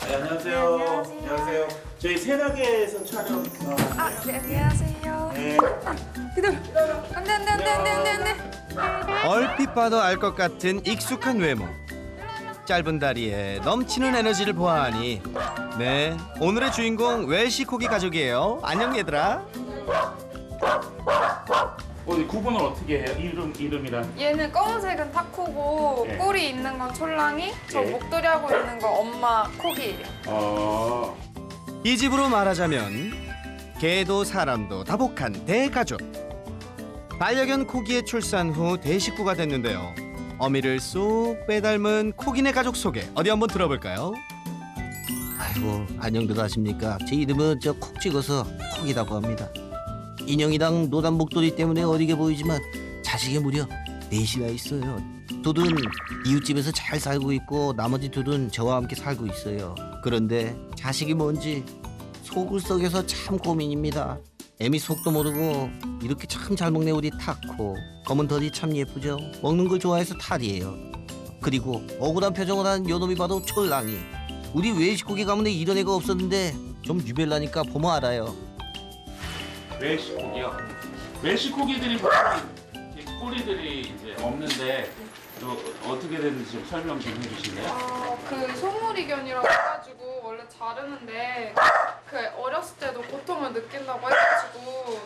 네, 안녕하세요. 안녕하세요. 안녕하세요. 저희 새나게에서 촬영. 네, 안녕하세요. 네. 기다려. 안돼. 얼핏 봐도 알 것 같은 익숙한 외모. 짧은 다리에 넘치는 에너지를 보아하니 네, 오늘의 주인공 웰시코기 가족이에요. 안녕 얘들아. 구분을 어떻게 해요? 이름이랑. 얘는 검은색은 타코고 네. 꼬리 있는 건 촐랑이, 저 네. 목도리 하고 있는 거 엄마 코기예요. 이 집으로 말하자면 개도 사람도 다복한 대가족. 반려견 코기의 출산 후 대식구가 됐는데요. 어미를 쏙 빼닮은 코기네 가족 소개 어디 한번 들어볼까요? 아이고 안녕들 하십니까. 제 이름은 콕 찍어서 콕이라고 합니다. 인형이랑 노란 목도리 때문에 어리게 보이지만 자식이 무려 넷이나 있어요. 둘은 이웃집에서 잘 살고 있고 나머지 둘은 저와 함께 살고 있어요. 그런데 자식이 뭔지 속을 썩여서 참 고민입니다. 애미 속도 모르고 이렇게 참 잘 먹네 우리 타코. 검은 털이 참 예쁘죠. 먹는 걸 좋아해서 탈이에요. 그리고 억울한 표정을 한 요놈이 바로 촐랑이. 우리 외식고기 가문에 이런 애가 없었는데 좀 유별나니까 보면 알아요. 웰시코기요. 웰시코기들이 보통 이렇게 꼬리들이 이제 없는데 또 어떻게 되는지 좀 설명 좀 해주실래요? 그 소머리견이라고 해가지고 원래 자르는데 그 어렸을 때도 고통을 느낀다고 해가지고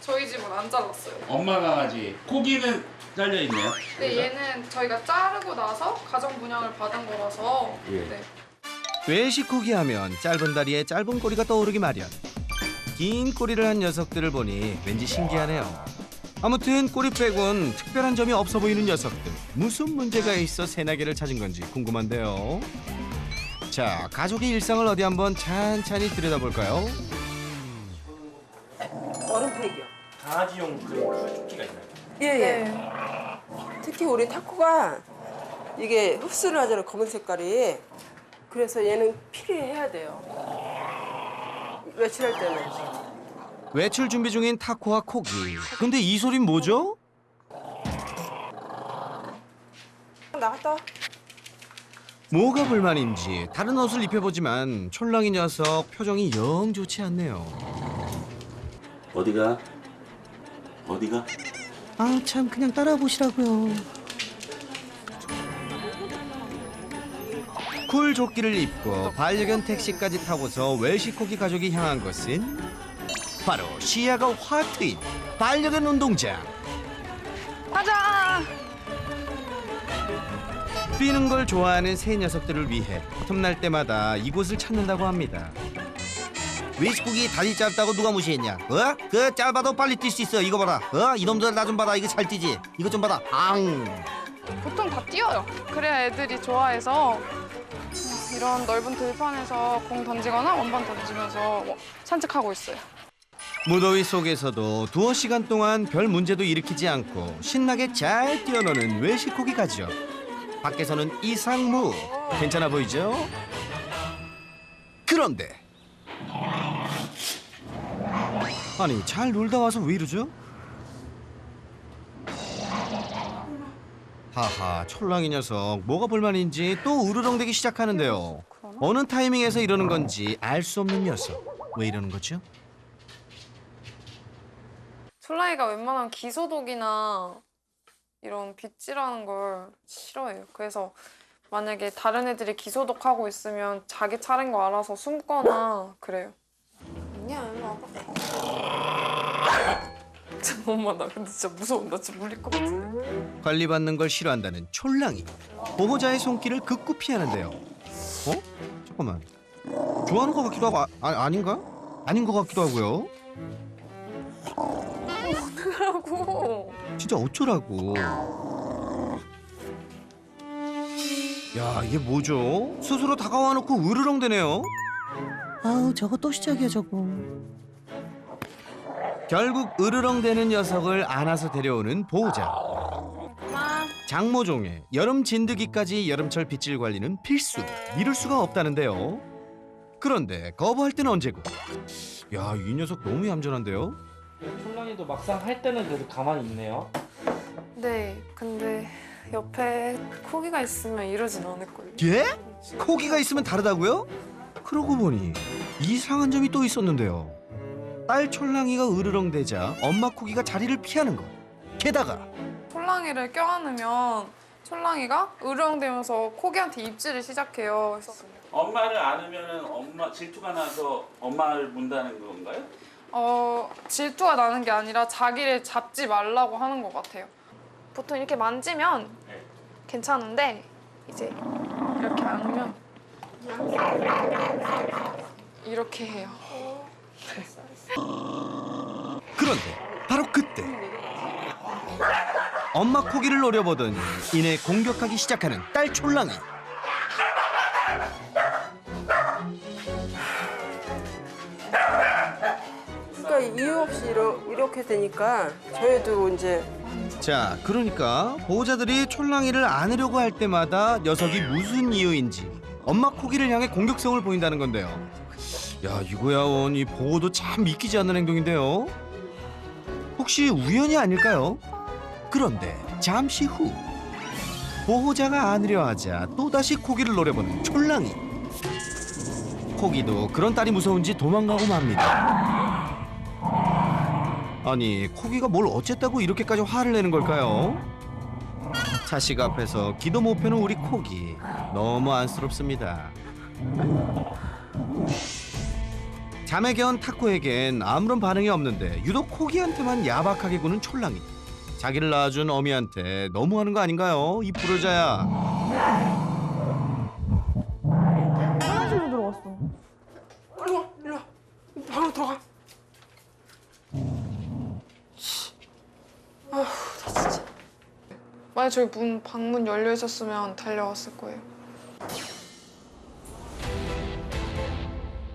저희 집은 안 잘랐어요. 엄마 강아지. 코기는 잘려 있네요. 근데 얘는 저희가 자르고 나서 가정 분양을 받은 거라서 예. 네. 웰시코기 하면 짧은 다리에 짧은 꼬리가 떠오르기 마련. 긴 꼬리를 한 녀석들을 보니 왠지 신기하네요. 아무튼 꼬리 빼곤 특별한 점이 없어 보이는 녀석들. 무슨 문제가 있어 새나개를 찾은 건지 궁금한데요. 자, 가족의 일상을 어디 한번 찬찬히 들여다볼까요? 얼음팩이요. 강아지용 그 풀조끼가 있나요? 예, 예. 네. 특히 우리 타코가 이게 흡수를 하잖아요, 검은 색깔이. 그래서 얘는 필요해야 돼요. 외출할 때는. 외출 준비 중인 타코와 코기. 근데 이 소린 뭐죠? 나갔다 와. 뭐가 불만인지 다른 옷을 입혀보지만 촐랑이 녀석 표정이 영 좋지 않네요. 어디가? 어디가? 아 참 그냥 따라 보시라고요. 쿨 조끼를 입고 반려견 택시까지 타고서 웰시코기 가족이 향한 곳은 바로 시야가 확 트인 반려견 운동장. 가자. 뛰는 걸 좋아하는 새 녀석들을 위해 틈날 때마다 이곳을 찾는다고 합니다. 외식고기 다리 짧다고 누가 무시했냐? 어? 그 짧아도 빨리 뛸 수 있어. 이거 봐라. 어? 이놈들 나 좀 봐라. 이거 잘 뛰지? 이거 좀 봐라. 앙. 보통 다 뛰어요. 그래야 애들이 좋아해서 이런 넓은 들판에서 공 던지거나 원반 던지면서 산책하고 있어요. 무더위 속에서도 두어 시간 동안 별 문제도 일으키지 않고 신나게 잘 뛰어노는 웰시코기 가족. 밖에서는 이상무. 괜찮아 보이죠? 그런데 아니 잘 놀다 와서 왜 이러죠? 하하, 촐랑이 녀석 뭐가 불만인지 또 으르렁대기 시작하는데요. 어느 타이밍에서 이러는 건지 알 수 없는 녀석. 왜 이러는 거죠? 촐랑이가 웬만하면 기소독이나 이런 빗질하는 걸 싫어해요. 그래서 만약에 다른 애들이 기소독하고 있으면 자기 차례인 거 알아서 숨거나 그래요. 아니야, 일로 와봐. 엄마 나 근데 진짜 무서운다. 진짜 물릴 것 같은데. 관리받는 걸 싫어한다는 촐랑이. 보호자의 손길을 극구 피하는데요. 어? 잠깐만. 좋아하는 것 같기도 하고 아닌가? 아닌 것 같기도 하고요. 하고. 진짜 어쩌라고. 야, 이게 뭐죠? 스스로 다가와 놓고 으르렁대네요. 아우 저거 또 시작이야 저거. 결국 으르렁대는 녀석을 안아서 데려오는 보호자. 장모종에 여름 진드기까지 여름철 빗질 관리는 필수. 미룰 수가 없다는데요. 그런데 거부할 때는 언제고? 야, 이 녀석 너무 얌전한데요? 촐랑이도 막상 할 때는 그래도 가만히 있네요. 네, 근데 옆에 코기가 있으면 이러진 않을걸요. 예? 코기가 있으면 다르다고요? 그러고 보니 이상한 점이 또 있었는데요. 딸 촐랑이가 으르렁대자 엄마 코기가 자리를 피하는 것. 게다가 촐랑이를 껴안으면 촐랑이가 으르렁대면서 코기한테 입질을 시작해요. 그래서 엄마를 안으면은 엄마 질투가 나서 엄마를 문다는 건가요? 질투가 나는 게 아니라 자기를 잡지 말라고 하는 것 같아요. 보통 이렇게 만지면 네. 괜찮은데 이제 이렇게 안으면 이렇게 해요. 그런데 바로 그때 엄마 코기를 노려보더니 이내 공격하기 시작하는 딸 촐랑이. 그러니까 이유 없이 이렇게 되니까 저희도 이제 자, 그러니까 보호자들이 촐랑이를 안으려고 할 때마다 녀석이 무슨 이유인지 엄마 코기를 향해 공격성을 보인다는 건데요. 야, 이거야 원, 이 보호도 참 믿기지 않는 행동인데요. 혹시 우연이 아닐까요? 그런데 잠시 후 보호자가 안으려 하자 또다시 코기를 노려보는 촐랑이. 코기도 그런 딸이 무서운지 도망가고 맙니다. 아니, 코기가 뭘 어쨌다고 이렇게까지 화를 내는 걸까요? 자식 앞에서 기도 못 펴는 우리 코기, 너무 안쓰럽습니다. 잠에 겨운 타코에겐 아무런 반응이 없는데 유독 코기한테만 야박하게 구는 촐랑이. 자기를 낳아준 어미한테 너무하는 거 아닌가요? 이 불효자야. 화장실로 들어갔어. 일로 와. 방으로 들어가. 나 진짜. 만약 저희 방문 열려 있었으면 달려왔을 거예요.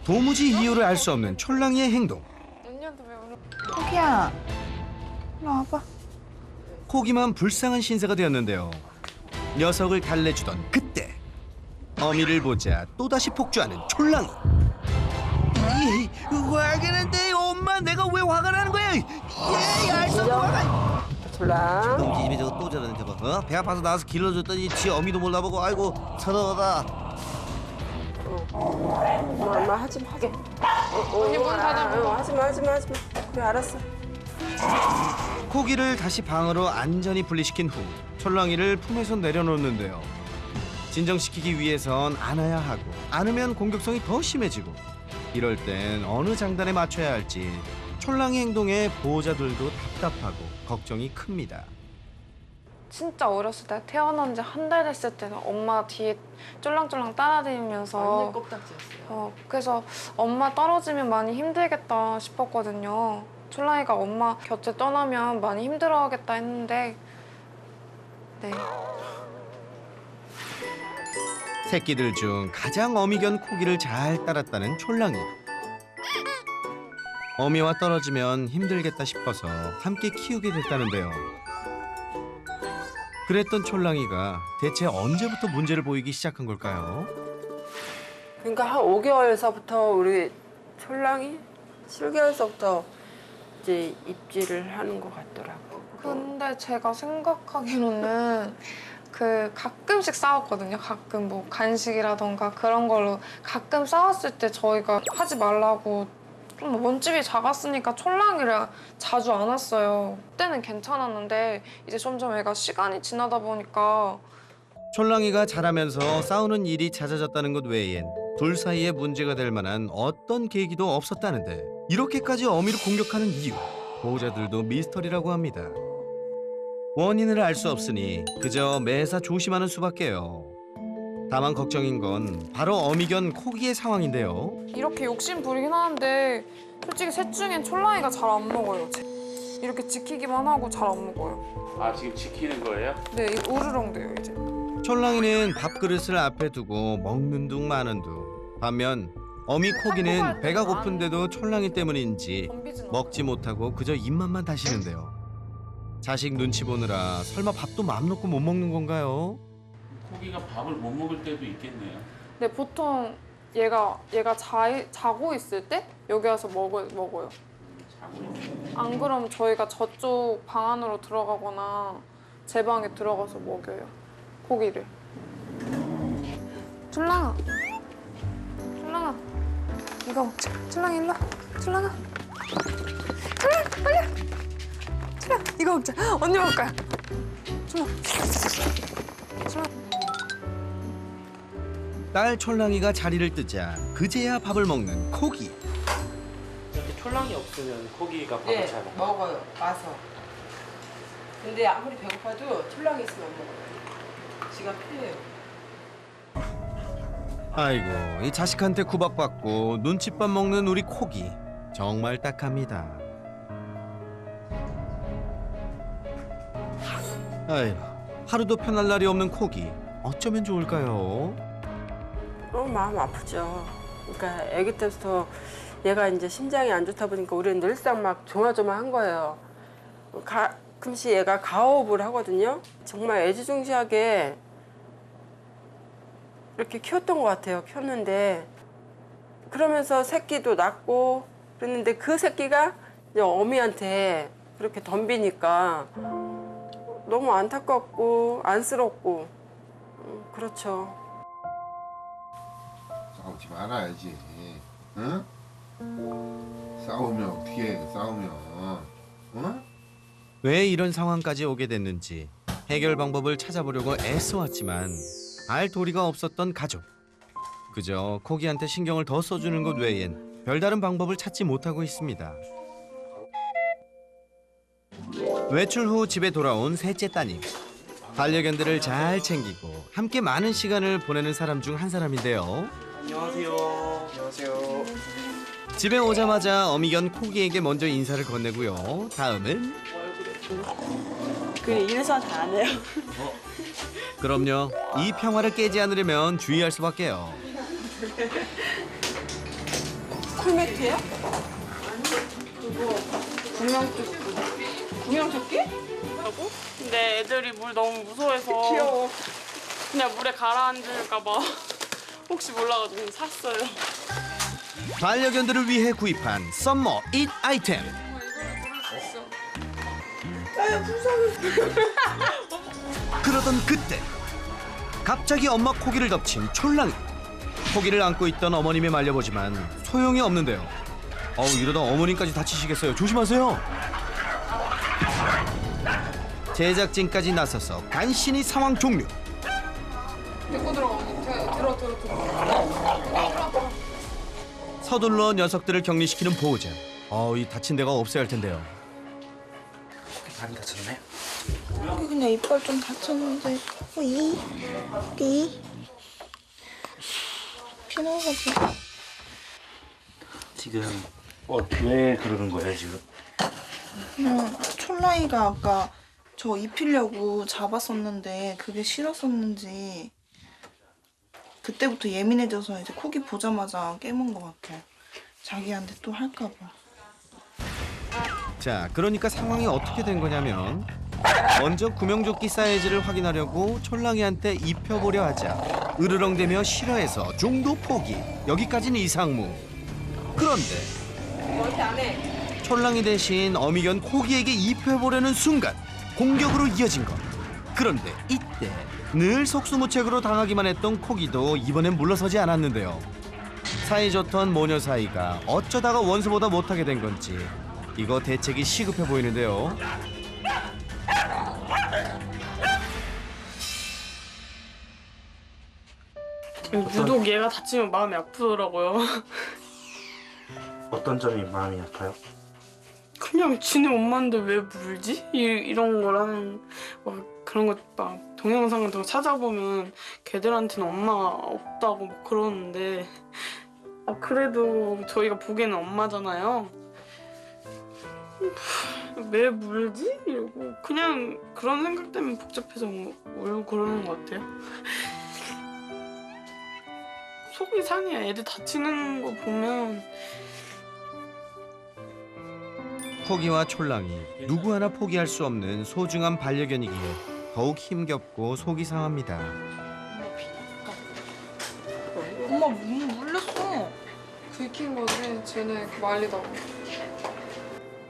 도무지 이유를 알 수 없는 촐랑이의 행동. 언니한테 왜 오늘 코기야, 일로 와봐. 코기만 불쌍한 신세가 되었는데요. 녀석을 달래주던 그때 어미를 보자 또다시 폭주하는 촐랑이. 왜 그러는데 엄마, 내가 왜 화가 나는 거야? 알수 없는 화가. 졸라. 놈 집에 저거 또 저러는 저거. 배 아파서 나와서 길러줬더니 지 어미도 몰라보고 아이고 서러워라. 엄마 하지 마. 하게. 언니 문 닫아봐. 하지 마. 그래 알았어. 코기를 다시 방으로 안전히 분리시킨 후 촐랑이를 품에서 내려놓는데요. 진정시키기 위해선 안아야 하고 안으면 공격성이 더 심해지고 이럴 땐 어느 장단에 맞춰야 할지 촐랑이 행동에 보호자들도 답답하고 걱정이 큽니다. 진짜 어렸을 때 태어난 지 한 달 됐을 때는 엄마 뒤에 쫄랑쫄랑 따라다니면서 완전 껍딱지였어요. 그래서 엄마 떨어지면 많이 힘들겠다 싶었거든요. 촐랑이가 엄마 곁을 떠나면 많이 힘들어하겠다 했는데 네. 새끼들 중 가장 어미견 코기를 잘 따랐다는 촐랑이. 어미와 떨어지면 힘들겠다 싶어서 함께 키우게 됐다는데요. 그랬던 촐랑이가 대체 언제부터 문제를 보이기 시작한 걸까요? 그러니까 한 5개월서부터 우리 촐랑이 7개월서부터 이제 입질을 하는 것 같더라고. 근데 제가 생각하기로는 가끔씩 싸웠거든요. 가끔 뭐 간식이라던가 그런 걸로 가끔 싸웠을 때 저희가 하지 말라고 좀 원집이 작았으니까 촐랑이를 자주 안 왔어요. 그때는 괜찮았는데 이제 점점 애가 시간이 지나다 보니까 촐랑이가 자라면서 싸우는 일이 잦아졌다는 것 외엔 둘 사이에 문제가 될 만한 어떤 계기도 없었다는데 이렇게까지 어미를 공격하는 이유, 보호자들도 미스터리라고 합니다. 원인을 알 수 없으니 그저 매사 조심하는 수밖에요. 다만 걱정인 건 바로 어미견 코기의 상황인데요. 이렇게 욕심 부리긴 하는데 솔직히 셋 중엔 촐랑이가 잘 안 먹어요. 이렇게 지키기만 하고 잘 안 먹어요. 아, 지금 지키는 거예요? 네, 우르렁대요 이제. 촐랑이는 밥그릇을 앞에 두고 먹는 둥 마는 둥. 반면 어미 코기는 배가 고픈데도 촐랑이 때문인지 덤비진 않아요. 먹지 못하고 그저 입맛만 다시는데요. 자식 눈치 보느라 설마 밥도 맘 놓고 못 먹는 건가요? 코기가 밥을 못 먹을 때도 있겠네요. 근데 보통 얘가 자고 있을 때 여기 와서 먹어요. 자고 있는. 안 그러면 저희가 저쪽 방 안으로 들어가거나 제 방에 들어가서 먹여요. 고기를. 촐랑아. 촐랑아. 이거 먹자. 촐랑이 일로 와. 촐랑아. 촐랑 빨리 와. 촐랑 이거 먹자. 언니 먹을 거야. 촐랑. 촐랑. 딸 촐랑이가 자리를 뜨자 그제야 밥을 먹는 코기. 이렇게 촐랑이 없으면 코기가 밥을 네, 잘 먹어요. 먹어요. 와서. 근데 아무리 배고파도 촐랑이 있으면 안 먹어요. 지가 필요해요. 아이고 이 자식한테 구박받고 눈칫밥 먹는 우리 코기 정말 딱합니다. 아이고 하루도 편할 날이 없는 코기 어쩌면 좋을까요? 너무 마음 아프죠. 그러니까 아기 때부터 얘가 이제 심장이 안 좋다 보니까 우리는 늘상 막 조마조마한 거예요. 가끔씩 얘가 가호흡을 하거든요. 정말 애지중지하게 이렇게 키웠던 것 같아요. 키웠는데 그러면서 새끼도 낳고 그랬는데 그 새끼가 이제 어미한테 그렇게 덤비니까 너무 안타깝고 안쓰럽고 그렇죠. 싸우지 말아야지. 응? 싸우면 어떻게 해? 싸우면 응? 왜 이런 상황까지 오게 됐는지 해결 방법을 찾아보려고 애써왔지만 알 도리가 없었던 가족. 그저 코기한테 신경을 더 써주는 것 외엔 별다른 방법을 찾지 못하고 있습니다. 외출 후 집에 돌아온 셋째 따님. 반려견들을 잘 챙기고 함께 많은 시간을 보내는 사람 중 한 사람인데요. 안녕하세요. 안녕하세요. 집에 오자마자 어미견 코기에게 먼저 인사를 건네고요. 다음은 그래 이래서 잘 안 해요. 그럼요. 이 평화를 깨지 않으려면 주의할 수밖에요. 콜매트예요? 구명조끼? 하고 근데 애들이 물 너무 무서워해서 귀여워. 그냥 물에 가라앉을까 봐 혹시 몰라가지고 샀어요. 반려견들을 위해 구입한 썸머 잇 아이템. 그러던 그때 갑자기 엄마 코기를 덮친 촐랑이. 코기를 안고 있던 어머님에 말려보지만 소용이 없는데요. 이러다 어머님까지 다치시겠어요. 조심하세요. 제작진까지 나서서 간신히 상황 종료. 데리고 들어. 서둘러 녀석들을 격리시키는 보호자. 이 다친 데가 없어야 할 텐데요. 많이 다쳤네. 여기 그냥 이빨 좀 다쳤는데 여기 피나가지고. 지금 왜 그러는 거예요 지금? 그냥 촐랑이가 아까 저 입히려고 잡았었는데 그게 싫었었는지 그때부터 예민해져서 이제 코기 보자마자 깨문 것 같아. 자기한테 또 할까 봐. 자, 그러니까 상황이 어떻게 된 거냐면 먼저 구명조끼 사이즈를 확인하려고 촐랑이한테 입혀보려 하자 으르렁대며 싫어해서 중도 포기. 여기까지는 이상무. 그런데 촐랑이 대신 어미견 코기에게 입혀보려는 순간 공격으로 이어진 것. 그런데 이때 늘 속수무책으로 당하기만 했던 코기도 이번엔 물러서지 않았는데요. 사이좋던 모녀 사이가 어쩌다가 원수보다 못하게 된 건지 이거 대책이 시급해 보이는데요. 유독 얘가 다치면 마음이 아프더라고요. 어떤 점이 마음이 아파요? 그냥 지네 엄마인데 왜 물지? 이런 거랑 막 그런 거 막 동영상 같은 거 찾아보면 걔들한테는 엄마가 없다고 막 그러는데 그래도 저희가 보기에는 엄마잖아요. 왜 물지? 이러고 그냥 그런 생각 때문에 복잡해서 울고 그러는 것 같아요. 속이 상해. 애들 다치는 거 보면 코기와 촐랑이 누구 하나 포기할 수 없는 소중한 반려견이기에 더욱 힘겹고 속이 상합니다. 엄마 물렸어. 긁힌 거지. 쟤네 말리다가.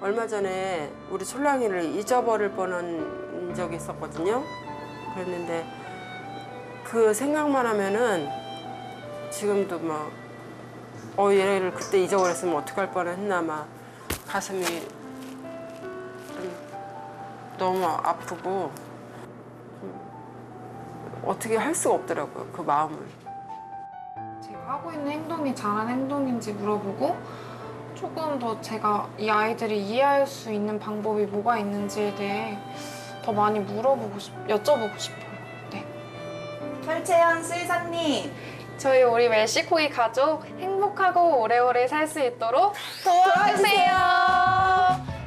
얼마 전에 우리 촐랑이를 잊어버릴 뻔한 적이 있었거든요. 그랬는데 그 생각만 하면은 지금도 막 얘를 그때 잊어버렸으면 어떡할 뻔했나 막 가슴이 좀 너무 아프고 어떻게 할 수가 없더라고요, 그 마음을. 제가 하고 있는 행동이 잘한 행동인지 물어보고 조금 더 제가 이 아이들이 이해할 수 있는 방법이 뭐가 있는지에 대해 더 많이 여쭤보고 싶어요. 네. 설채연 수의사님 저희 우리 멜시코기 가족 행복하고 오래오래 살 수 있도록 도와주세요.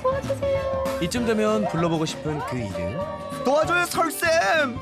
도와주세요. 이쯤 되면 불러보고 싶은 그 이름. 도와줘요 설쌤.